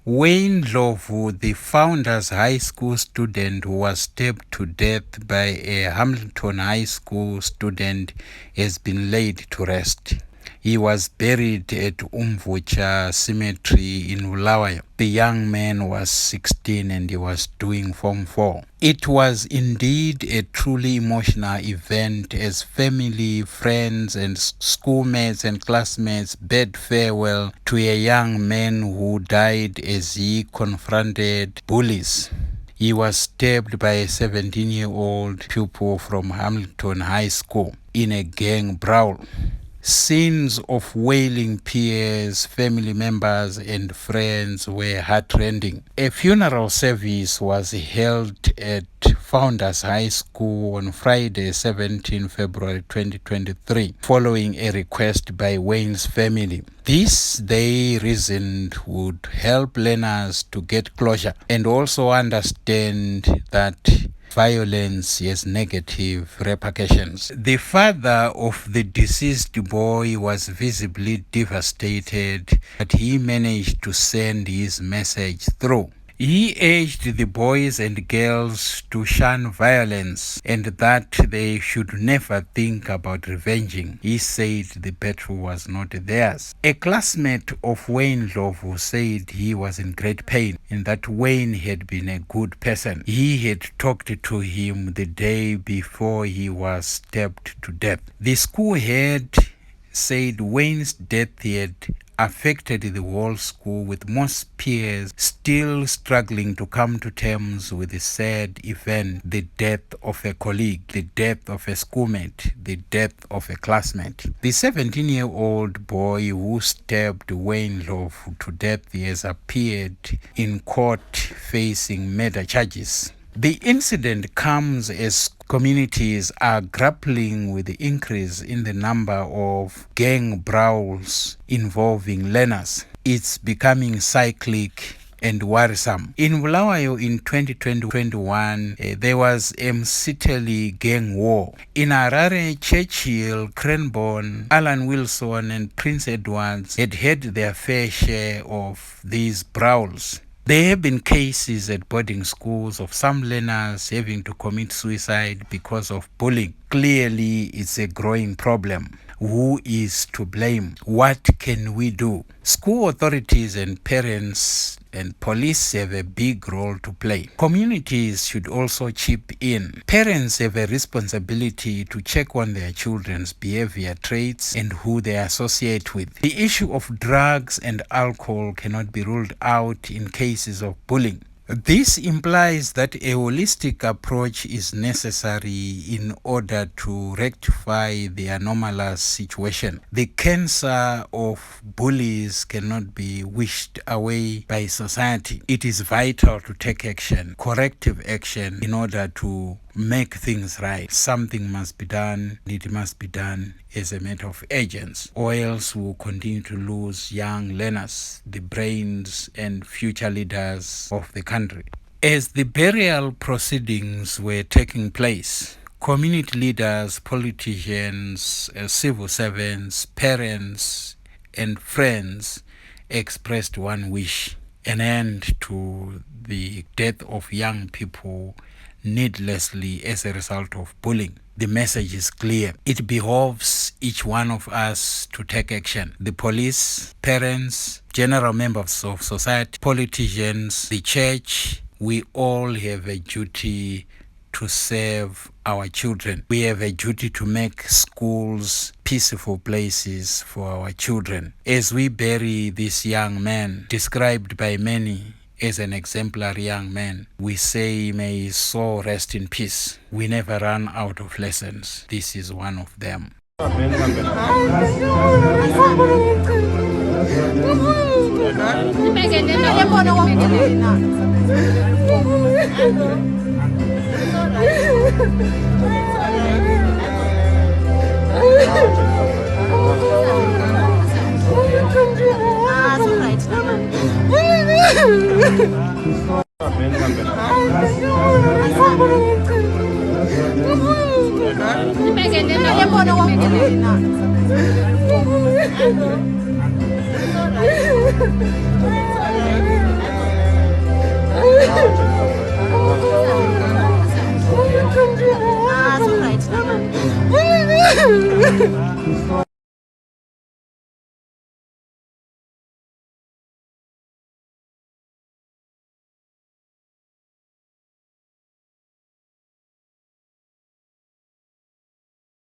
Wayne Ndlovu, the Founders High School student who was stabbed to death by a Hamilton High School student, has been laid to rest. He was buried at Umvucha Cemetery in Bulawayo. The young man was 16 and he was doing Form 4. It was indeed a truly emotional event as family, friends, and schoolmates and classmates bade farewell to a young man who died as he confronted bullies. He was stabbed by a 17-year-old pupil from Hamilton High School in a gang brawl. Scenes of wailing peers, family members, and friends were heartrending. A funeral service was held at Founders High School on Friday, 17 February 2023, following a request by Wayne's family. This, they reasoned, would help learners to get closure and also understand that violence has negative repercussions. The father of the deceased boy was visibly devastated, but he managed to send his message through. He urged the boys and girls to shun violence and that they should never think about revenging. He said the battle was not theirs. A classmate of Wayne Ndlovu said he was in great pain and that Wayne had been a good person. He had talked to him the day before he was stabbed to death. The school head said Wayne's death had affected the whole school, with most peers still struggling to come to terms with the sad event, the death of a colleague, the death of a schoolmate, the death of a classmate. The 17-year-old boy who stabbed Wayne Ndlovu to death has appeared in court facing murder charges. The incident comes as communities are grappling with the increase in the number of gang brawls involving learners. It's becoming cyclic and worrisome. In Bulawayo in 2020-21, there was a Msiteli gang war. In Harare, Churchill, Cranbourne, Alan Wilson, and Prince Edwards had had their fair share of these brawls. There have been cases at boarding schools of some learners having to commit suicide because of bullying. Clearly, it's a growing problem. Who is to blame? What can we do? School authorities and parents and police have a big role to play. Communities should also chip in. Parents have a responsibility to check on their children's behavior traits and who they associate with. The issue of drugs and alcohol cannot be ruled out in cases of bullying. This implies that a holistic approach is necessary in order to rectify the anomalous situation. The cancer of bullies cannot be wished away by society. It is vital to take action, corrective action, in order to make things right. Something must be done. It must be done as a matter of urgency, or else we'll continue to lose young learners, the brains and future leaders of the country. As the burial proceedings were taking place, community leaders, politicians, civil servants, parents, and friends expressed one wish: an end to the death of young people needlessly as a result of bullying. The message is clear. It behoves each one of us to take action. The police, parents, general members of society, politicians, the church, we all have a duty to serve our children. We have a duty to make schools peaceful places for our children. As we bury this young man, described by many as an exemplary young man, we say may his soul rest in peace. We never run out of lessons. This is one of them.